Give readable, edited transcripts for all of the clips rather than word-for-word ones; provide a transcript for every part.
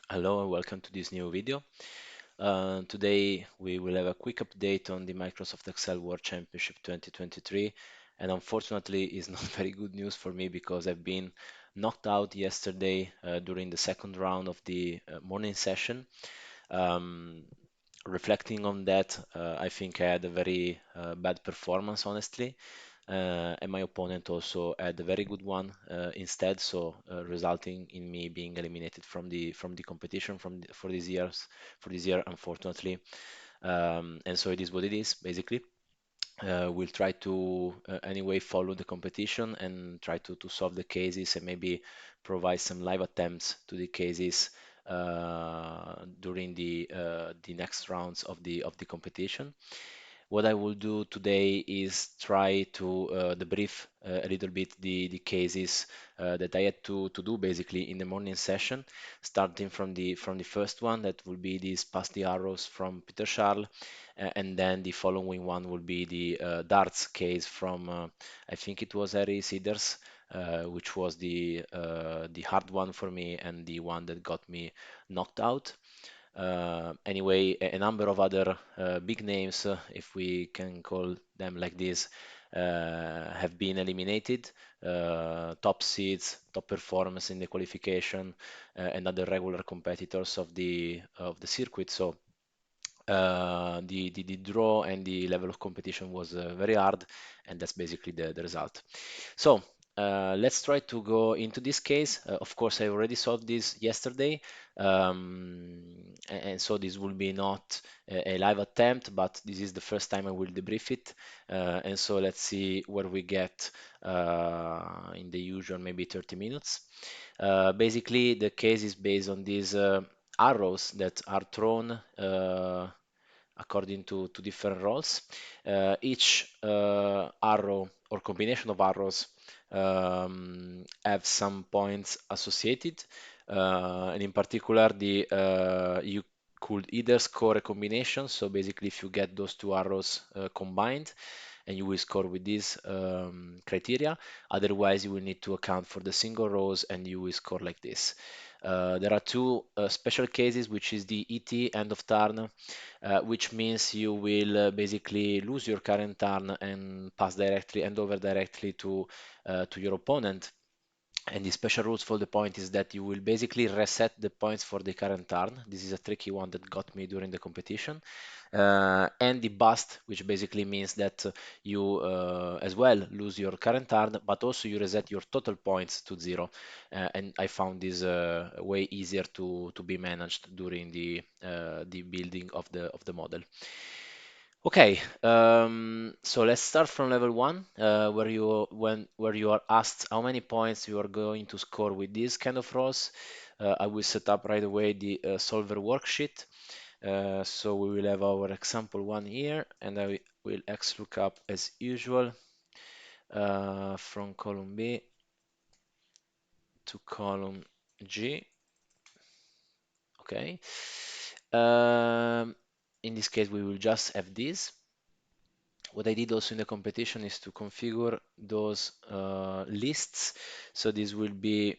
Hello and welcome to this new video. Today we will have a quick update on the Microsoft Excel World Championship 2023, and unfortunately it's not very good news for me because I've been knocked out yesterday during the second round of the morning session. Um, Reflecting on that, I think I had a very bad performance, honestly, and my opponent also had a very good one instead, so resulting in me being eliminated from the competition for for this year, unfortunately. And so it is what it is, basically. We'll try to anyway follow the competition and try to solve the cases and maybe provide some live attempts to the cases during the next rounds of the competition. What I will do today is try to debrief a little bit the cases that I had to do basically in the morning session, starting from the first one that will be these pass the arrows from Peter Charles, and then the following one will be the darts case from I think it was Harry Siders, which was the hard one for me and the one that got me knocked out. Anyway, a number of other big names, if we can call them like this, have been eliminated. Top seeds, top performance in the qualification, and other regular competitors of the circuit. So the draw and the level of competition was very hard, and that's basically the result. So let's try to go into this case. Of course, I already solved this yesterday, and so this will be not a live attempt, but this is the first time I will debrief it. And so let's see where we get in the usual maybe 30 minutes. Basically, the case is based on these arrows that are thrown according to different roles. Each arrow or combination of arrows have some points associated, and in particular, the you could either score a combination. So basically, if you get those two arrows combined, and you will score with these criteria. Otherwise, you will need to account for the single rows, and you will score like this. There are two special cases, which is the ET end of turn, which means you will basically lose your current turn and pass directly and over directly to your opponent. And the special rules for the point is that you will basically reset the points for the current turn. This is a tricky one that got me during the competition. And the bust, which basically means that you as well lose your current turn, but also you reset your total points to zero. And I found this way easier to be managed during the building of the model. Okay, so let's start from level one, where you are asked how many points you are going to score with these kind of rows. I will set up right away the solver worksheet. So we will have our example one here, and I will XLOOKUP as usual from column B to column G. Okay. Um, in this case, we will just have this. What I did also in the competition is to configure those lists. So this will be,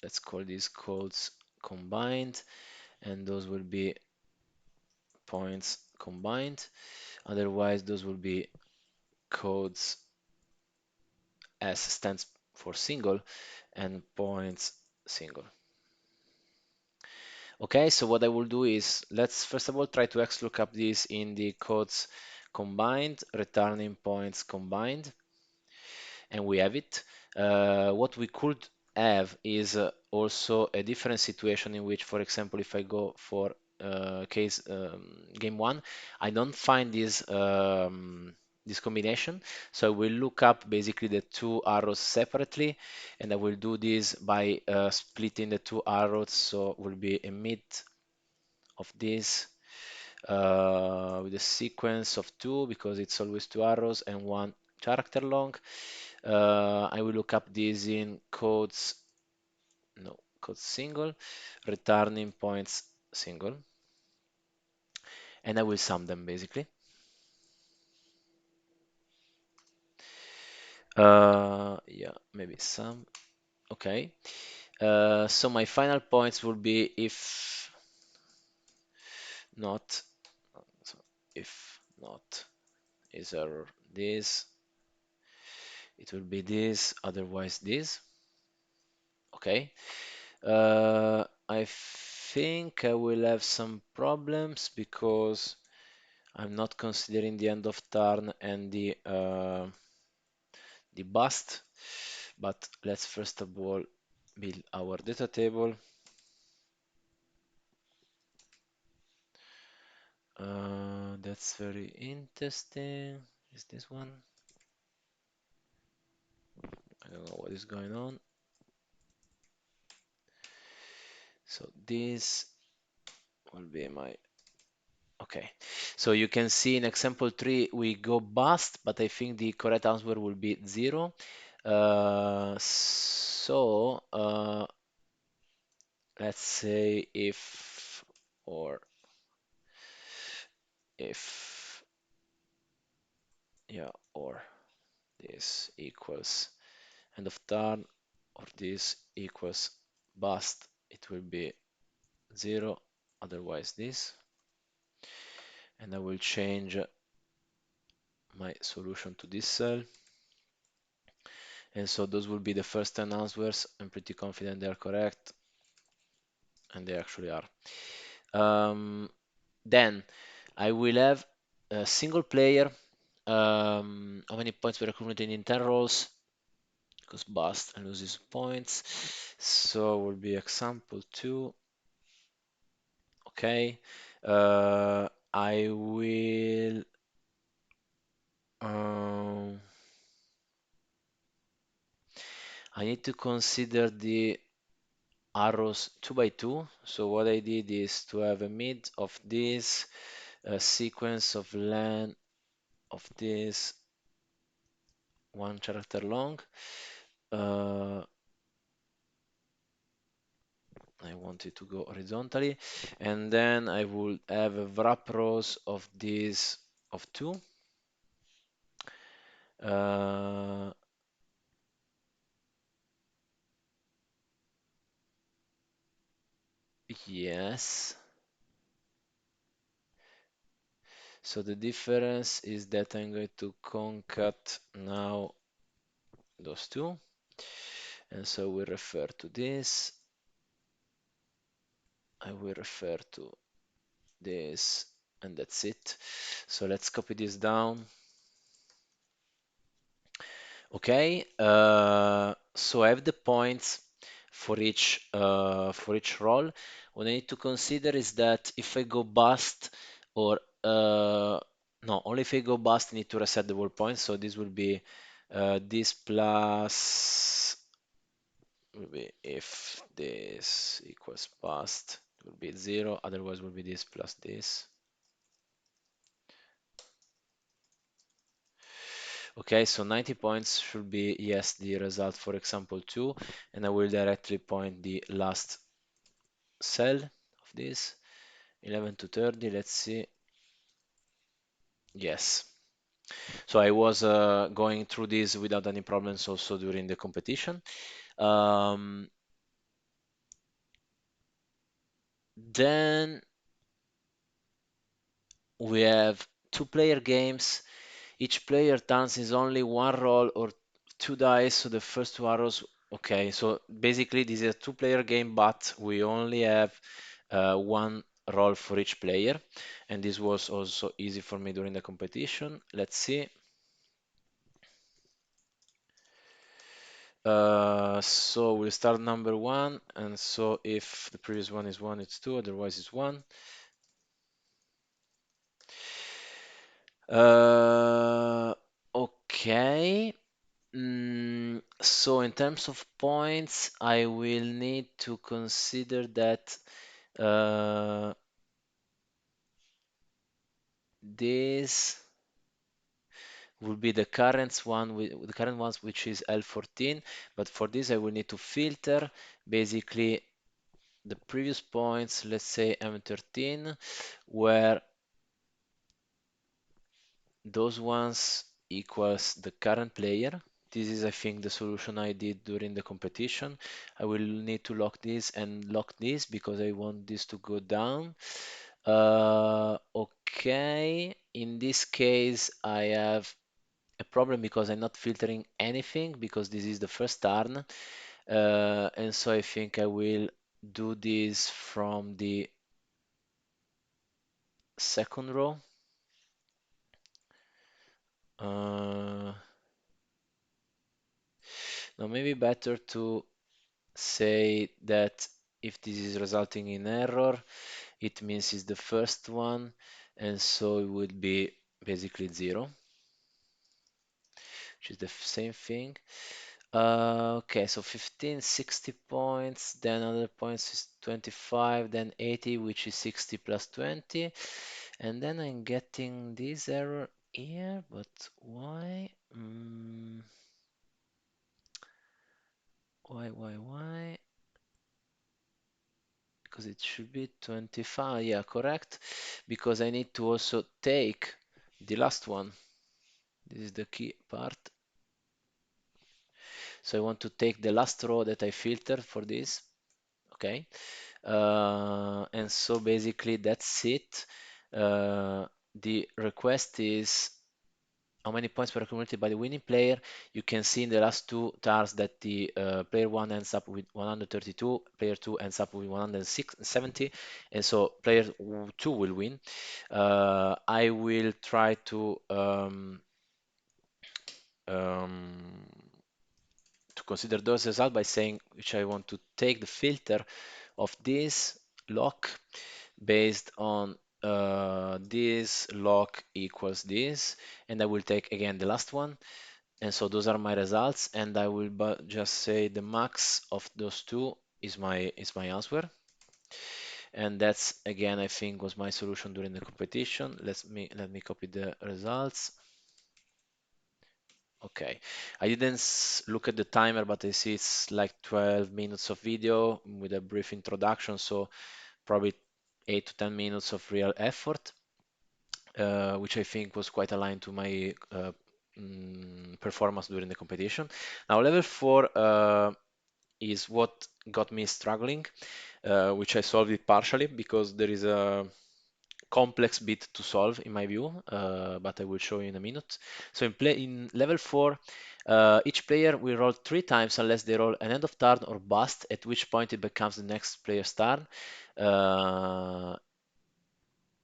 let's call these codes combined, and those will be points combined. Otherwise, those will be codes S stands for single and points single. Okay, so what I will do is let's first of all try to XLOOKUP this in the codes combined, returning points combined, and we have it. What we could have is also a different situation in which, for example, if I go for case game one, I don't find this combination. So I will look up basically the two arrows separately, and I will do this by splitting the two arrows. So it will be a mid of this with a sequence of two because it's always two arrows and one character long. I will look up this in codes, no, code single, returning points single, and I will sum them basically. Yeah, maybe sum. Okay. So my final points will be if not, so if not is error this, it will be this, otherwise this. Okay. I think I will have some problems because I'm not considering the end of turn and the bust. But let's first of all build our data table. That's very interesting. Is this one? I don't know what is going on. So this will be my okay. So you can see in example 3 we go bust, but I think the correct answer will be 0. Let's say if or if yeah or this equals end of turn or this equals bust, it will be 0, otherwise this. And I will change my solution to this cell. And so those will be the first 10 answers. I'm pretty confident they are correct, and they actually are. Then I will have a single player. How many points were accumulated in 10 rolls? Because bust and loses points. So will be example 2. Okay. I will. Um, I need to consider the arrows 2 by 2. So what I did is to have a mid of this, a sequence of len of this, one character long. Uh, I want it to go horizontally, and then I will have a wrap rows of this of 2. Uh, yes. So the difference is that I'm going to concat now those two. And so we refer to this. I will refer to this, and that's it. So let's copy this down. Okay, so I have the points for each roll. What I need to consider is that if I go bust or no, only if I go bust, I need to reset the whole point. So this will be this plus will be if this equals bust, it will be 0. Otherwise, will be this plus this. Okay, so 90 points should be, yes, the result for example 2, and I will directly point the last cell of this, 11 to 30, let's see. Yes. So I was going through this without any problems also during the competition. Um, then we have two-player games. Each player turns is only one roll or two dice, so the first two arrows. Okay, so basically this is a two-player game, but we only have one roll for each player, and this was also easy for me during the competition. Let's see. So we'll start number 1, and so if the previous one is 1, it's 2, otherwise it's 1. Okay. So in terms of points, I will need to consider that uh, this will be the current one with the current ones, which is L14. But for this, I will need to filter basically the previous points. Let's say M13, where those ones equals the current player, this is, I think, the solution I did during the competition. I will need to lock this and lock this because I want this to go down. Okay, in this case, I have a problem because I'm not filtering anything because this is the first turn. And so I think I will do this from the second row. Uh, Now maybe better to say that if this is resulting in error, it means it's the first one, and so it would be basically 0, which is the same thing. Okay, so 15, 60 points, then other points is 25, then 80, which is 60 plus 20, and then I'm getting this error here, but why? Why? Because it should be 25, yeah, correct, because I need to also take the last one. This is the key part. So I want to take the last row that I filtered for this, okay? And so basically that's it. The request is how many points were accumulated by the winning player. You can see in the last two turns that the player 1 ends up with 132, player 2 ends up with 170, and so player 2 will win. I will try um, to consider those results by saying which I want to take the filter of this lock based on this lock equals this, and I will take again the last one. And so those are my results, and I will just say the max of those two is my answer. And that's again, I think, was my solution during the competition. Let me copy the results. Okay, I didn't look at the timer, but I see it's like 12 minutes of video with a brief introduction, so probably 8 to 10 minutes of real effort, which I think was quite aligned to my performance during the competition. Now, level 4 is what got me struggling, which I solved it partially because there is a complex bit to solve in my view, but I will show you in a minute. So in level 4, each player will roll 3 times unless they roll an end of turn or bust, at which point it becomes the next player's turn. Uh,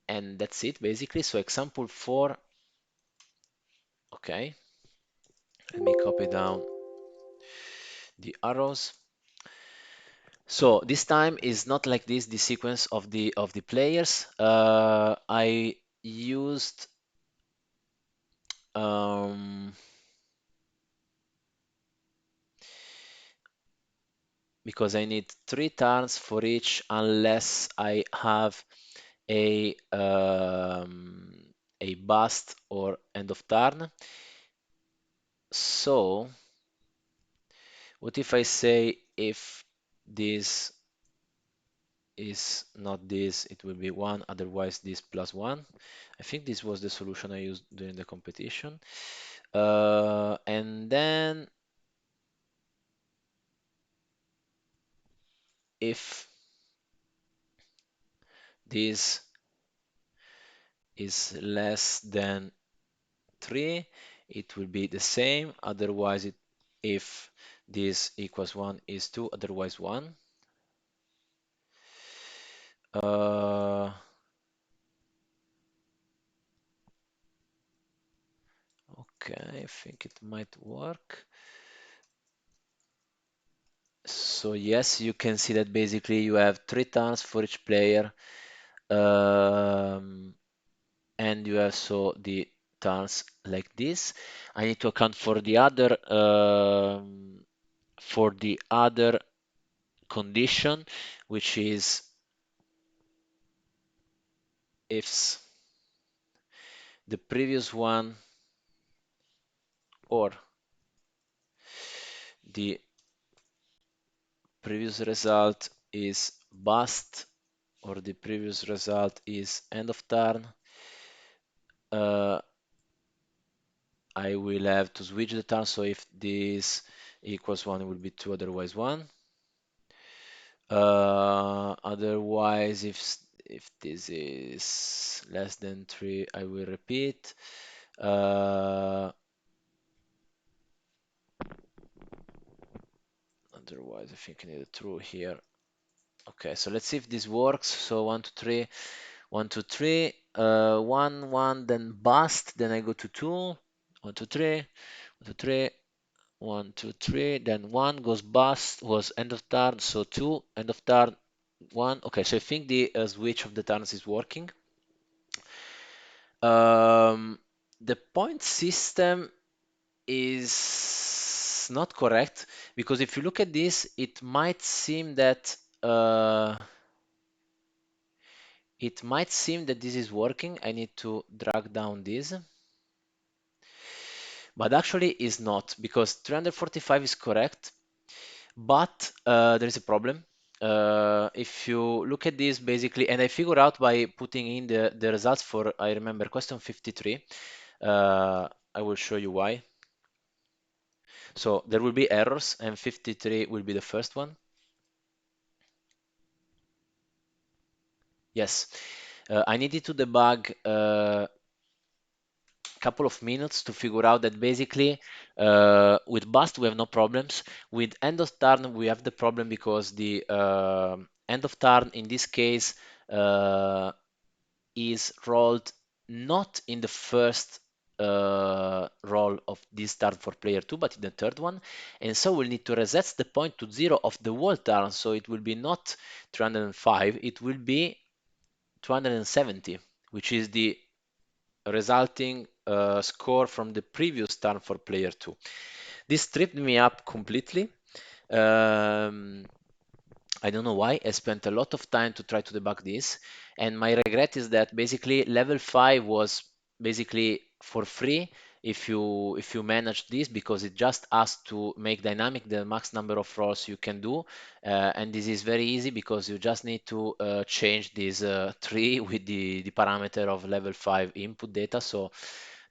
and that's it basically. So example 4, okay, let me copy down the arrows. So this time is not like this, the sequence of the players. I used um, because I need 3 turns for each unless I have a bust or end of turn. So what if I say if this is not this, it will be 1, otherwise this plus 1. I think this was the solution I used during the competition. And then if this is less than 3, it will be the same. Otherwise, if this equals 1 is 2, otherwise 1. Uh, okay, I think it might work. So yes, you can see that basically you have 3 turns for each player, and you have so the turns like this. I need to account for the other condition, which is if the previous one or the previous result is bust or the previous result is end of turn, uh, I will have to switch the turn. So if this equals 1, it will be 2, otherwise 1. Otherwise, if this is less than 3, I will repeat. Uh, Otherwise, I think I need a true here. Okay, so let's see if this works. So 1, 2, 3, 1, 2, 3, 1, 1, then bust, then I go to 2, 1, 2, 3, 1, 2, 3, 1, 2, 3, then 1 goes bust, was end of turn, so 2, end of turn, 1. Okay, so I think the switch of the turns is working. Um, the point system is not correct because if you look at this, uh, it might seem that this is working. I need to drag down this, but actually is not because 345 is correct, but there is a problem. If you look at this basically, and I figure out by putting in the results for, I remember question 53, I will show you why. So there will be errors and 53 will be the first one. Yes, I needed to debug couple of minutes to figure out that basically with bust we have no problems. With end of turn we have the problem because the end of turn in this case is rolled not in the first roll of this turn for player 2 but in the third one, and so we'll need to reset the point to 0 of the whole turn, so it will be not 305, it will be 270, which is the resulting score from the previous turn for player 2. This tripped me up completely. Um, I don't know why. I spent a lot of time to try to debug this, and my regret is that basically level 5 was basically for free if you manage this because it just asks to make dynamic the max number of rolls you can do, and this is very easy because you just need to change this tree with the parameter of level 5 input data. So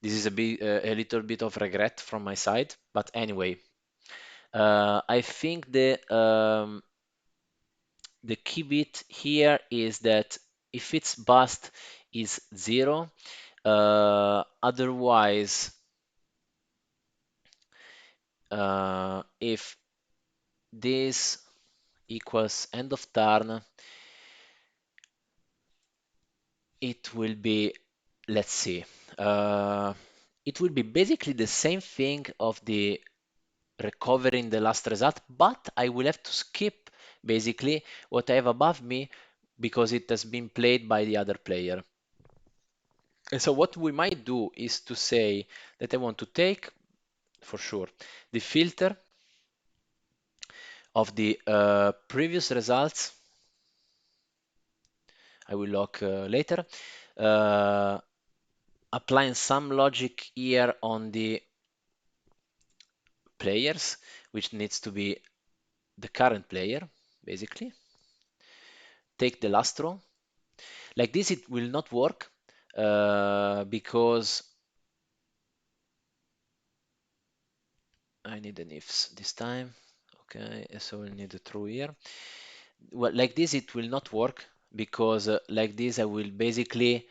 this is a little bit of regret from my side, but anyway, I think the key bit here is that if its bust is 0, otherwise, if this equals end of turn, it will be, let's see, uh, it will be basically the same thing of the recovering the last result, but I will have to skip basically what I have above me because it has been played by the other player. And so what we might do is to say that I want to take, for sure, the filter of the previous results. I will lock later. Uh, Applying some logic here on the players, which needs to be the current player, basically. Take the last row. Like this, it will not work because I need an ifs this time. Okay, so we need a true here. Well, like this, it will not work because like this, I will basically,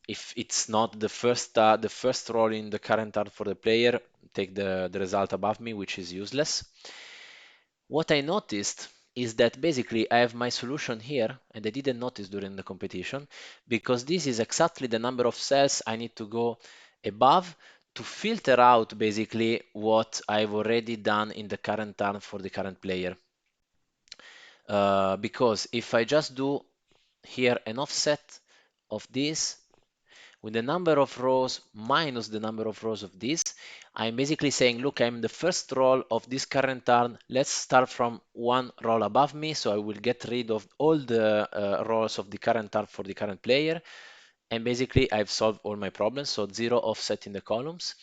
if it's not the first roll in the current turn for the player, take the result above me, which is useless. What I noticed is that basically I have my solution here, and I didn't notice during the competition, because this is exactly the number of cells I need to go above to filter out basically what I've already done in the current turn for the current player. Because if I just do here an offset of this with the number of rows minus the number of rows of this, I'm basically saying, look, I'm the first roll of this current turn. Let's start from one roll above me. So I will get rid of all the rows of the current turn for the current player. And basically I've solved all my problems. So 0 offset in the columns.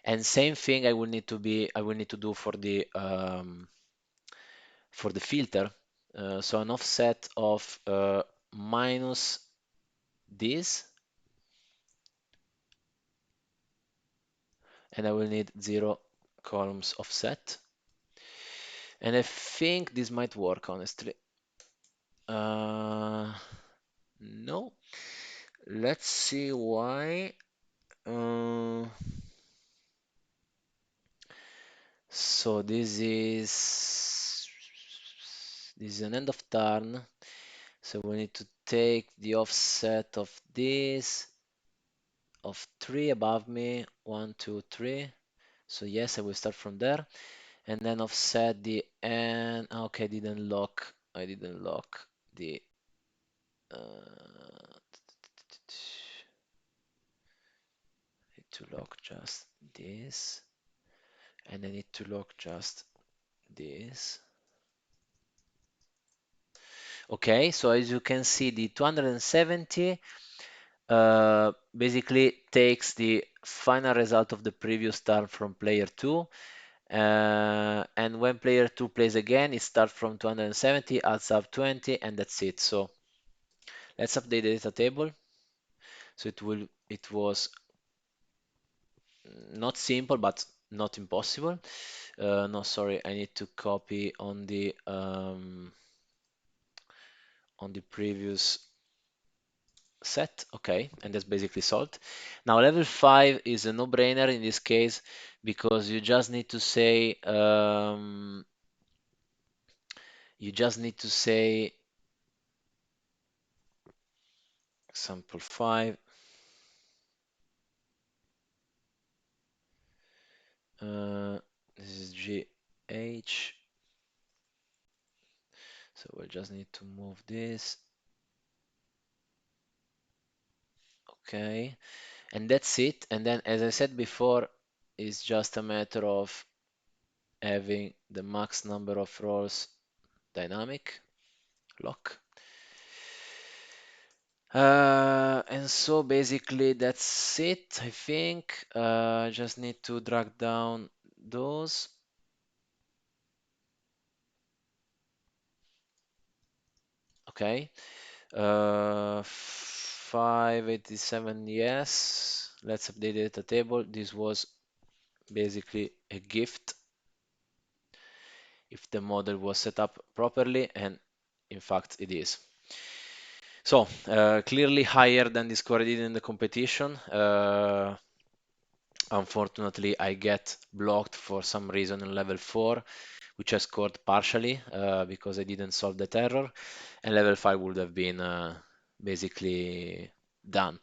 And same thing I will need to do for the filter. So an offset of minus this and I will need 0 columns offset. And I think this might work, honestly. No. Let's see why. Uh, so this is an end of turn. So we need to take the offset of this of 3 above me. 1, 2, 3. So yes, I will start from there, and then offset the end. Okay, I didn't lock the. Need to lock just this, and I need to lock just this. Okay, so as you can see, the 270 basically takes the final result of the previous turn from player 2. And when player 2 plays again, it starts from 270, adds up 20, and that's it. So let's update the data table. So it was not simple, but not impossible. No, sorry, I need to copy on the previous set. Okay, and that's basically solved. Now level 5 is a no-brainer in this case because you just need to say example 5. This is GH. So we'll just need to move this. Okay, and that's it. And then, as I said before, it's just a matter of having the max number of rows dynamic lock. And so basically that's it, I think. I just need to drag down those. Okay. 587, yes. Let's update the data table. This was basically a gift if the model was set up properly, and in fact it is. So clearly higher than the score I did in the competition. Unfortunately, I get blocked for some reason in level 4, which I scored partially because I didn't solve that error, and level 5 would have been basically done.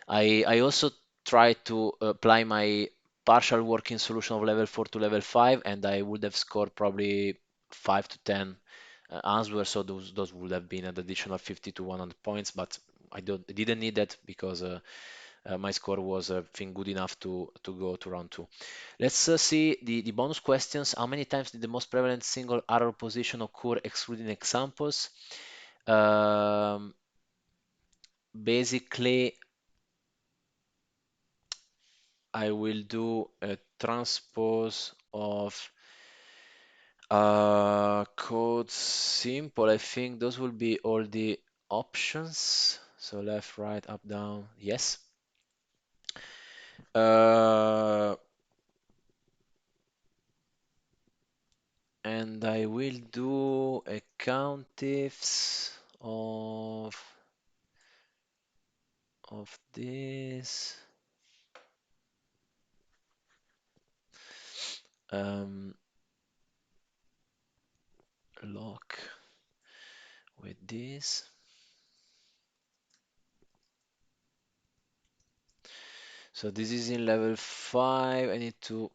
I also tried to apply my partial working solution of level 4 to level 5, and I would have scored probably 5 to 10 answers, so those would have been an additional 50 to 100 points, but I didn't need that because my score was, I think, good enough to go to round 2. Let's see the bonus questions. How many times did the most prevalent single arrow position occur excluding examples? Basically, I will do a transpose of code simple. I think those will be all the options. So left, right, up, down, yes. Uh, and I will do a countifs of this. Um, lock with this. So this is in level 5. I need to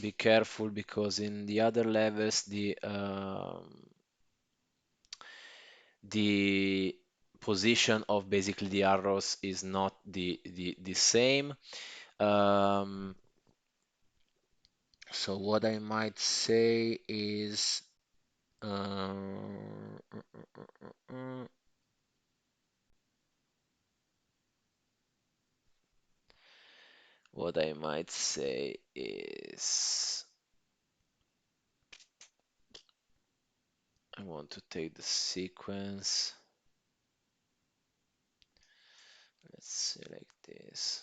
be careful because in the other levels the position of basically the arrows is not the same. Um, so what I might say is what I might say is I want to take the sequence. Let's select this.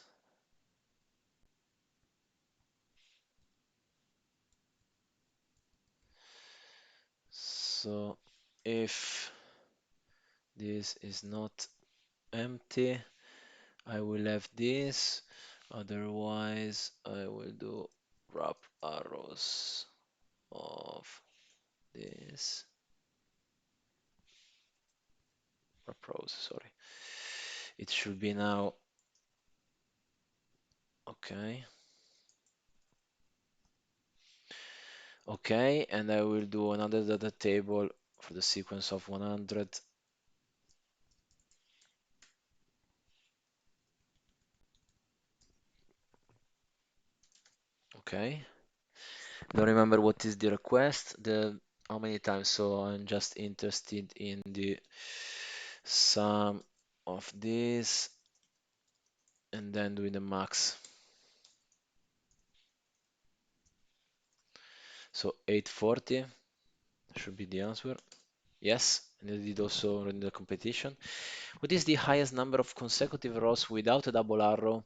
So if this is not empty, I will have this. Otherwise, I will do wrap arrows of this. Wrap rows, sorry. It should be now okay. Okay, and I will do another data table for the sequence of 100. Okay. Don't remember what is the request, the how many times, so I'm just interested in the sum of this and then doing the max. So 840 should be the answer. Yes, and I did also in the competition. What is the highest number of consecutive rows without a double arrow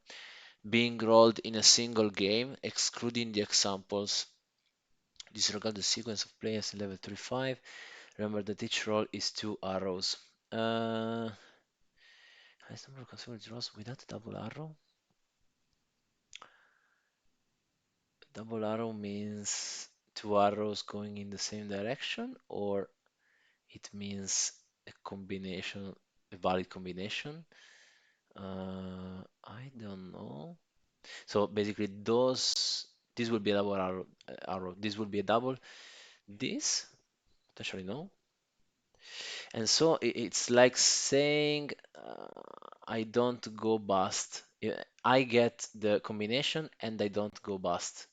being rolled in a single game, excluding the examples? Disregard the sequence of players in level 35. Remember that each roll is 2 arrows. Highest number of consecutive rows without a double arrow? Double arrow means 2 arrows going in the same direction, or it means a combination, a valid combination? I don't know. So basically, this will be a double arrow. This will be a double. This potentially no. And so it's like saying I don't go bust. I get the combination and I don't go bust.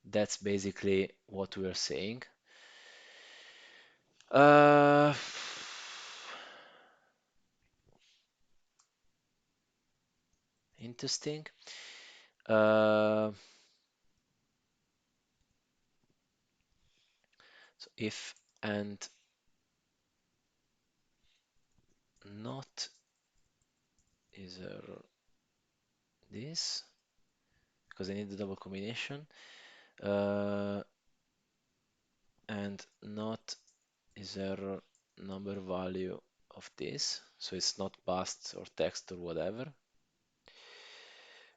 That's basically what we are saying. Uh, Interesting. Uh, so if and not is this, because I need the double combination, uh, and not is error number value of this, so it's not bust or text or whatever.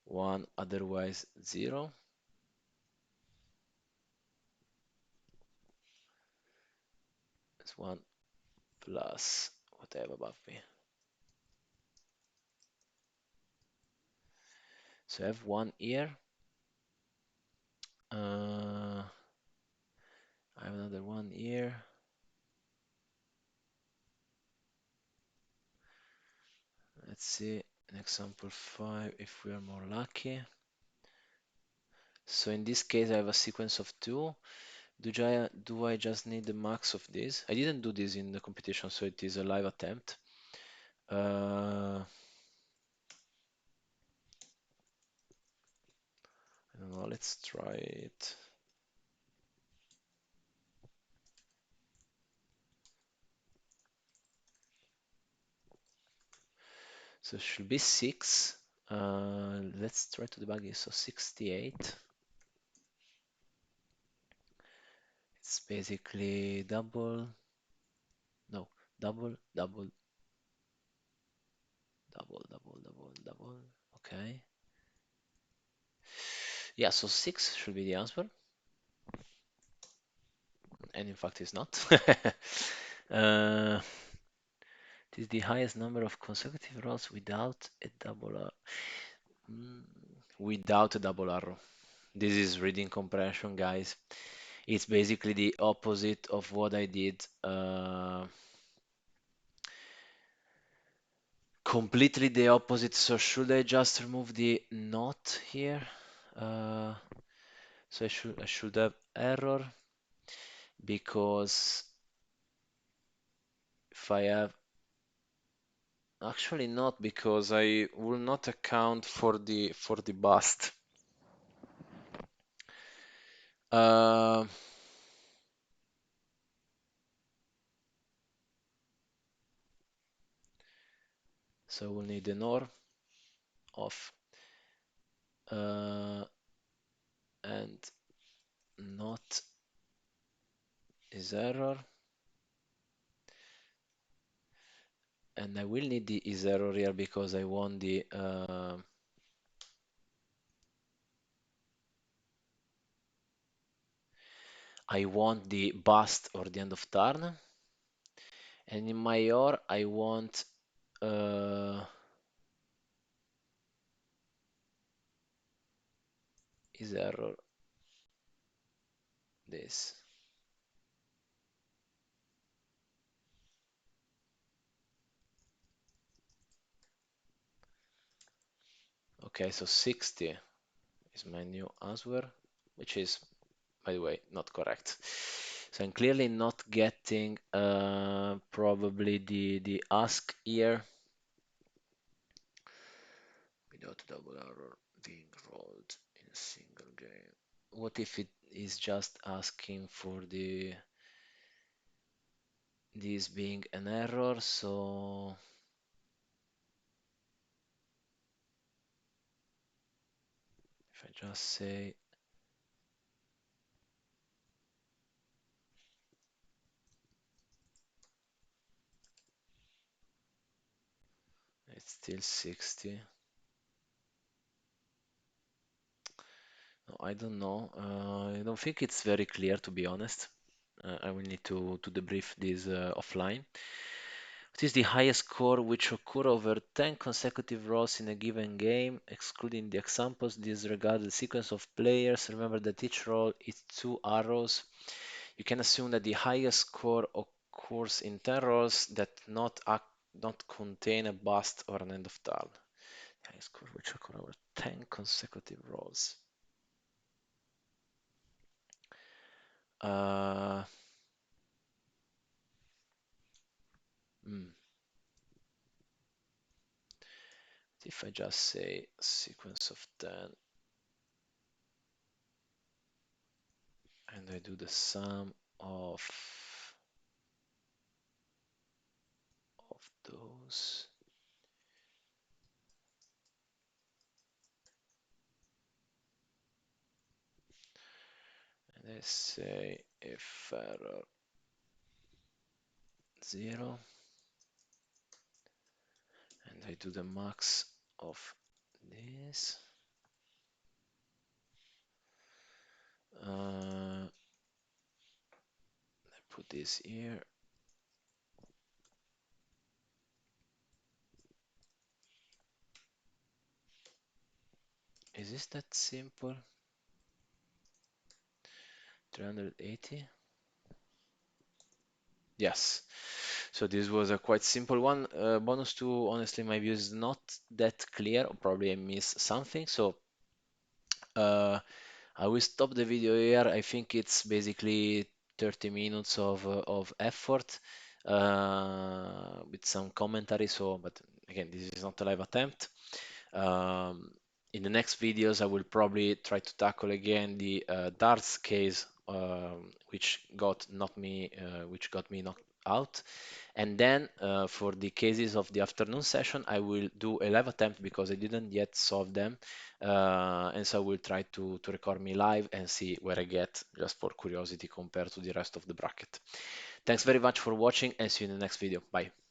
One, otherwise zero. It's one plus whatever above me. So I have one here. I have another one here. Let's see, an example 5 if we are more lucky. So in this case, I have a sequence of 2. Do I just need the max of this? I didn't do this in the competition, so it is a live attempt. I don't know, let's try it. So it should be 6. Let's try to debug it. So 68. It's basically double, no, double, double, double, double, double, double. Okay. Yeah, so 6 should be the answer. And in fact, it's not. It is the highest number of consecutive rolls without a double arrow. Without a double arrow. This is reading compression, guys. It's basically the opposite of what I did. Completely the opposite. So should I just remove the not here? Uh, so I should have error because if I have actually not, because I will not account for the bust. Uh, so we'll need an or of and not is error, and I will need the is error here because I want the bust or the end of turn, and in my or I want uh, is error this. Okay, so 60 is my new answer, which is, by the way, not correct. So I'm clearly not getting probably the ask here without double error being rolled in a single game. What if it is just asking for the this being an error? So if I just say it's still 60. No, I don't know. I don't think it's very clear, to be honest. I will need to debrief this offline. What is the highest score which occur over 10 consecutive rolls in a given game, excluding the examples disregard the sequence of players? Remember that each roll is two arrows. You can assume that the highest score occurs in 10 rolls that not contain a bust or an end of turn. The highest score which occur over 10 consecutive rolls. Uh, hmm. If I just say sequence of 10 and I do the sum of those, and I say if error 0 and I do the max of this, I put this here. Is this that simple? 380? Yes. So this was a quite simple one. Bonus 2, honestly, my view is not that clear, or probably I missed something. So uh, I will stop the video here. I think it's basically 30 minutes of effort with some commentary. So, but again, this is not a live attempt. Um, in the next videos, I will probably try to tackle again the darts case, which got me knocked out. And then for the cases of the afternoon session, I will do a live attempt because I didn't yet solve them. And so I will try to record me live and see where I get, just for curiosity, compared to the rest of the bracket. Thanks very much for watching and see you in the next video. Bye.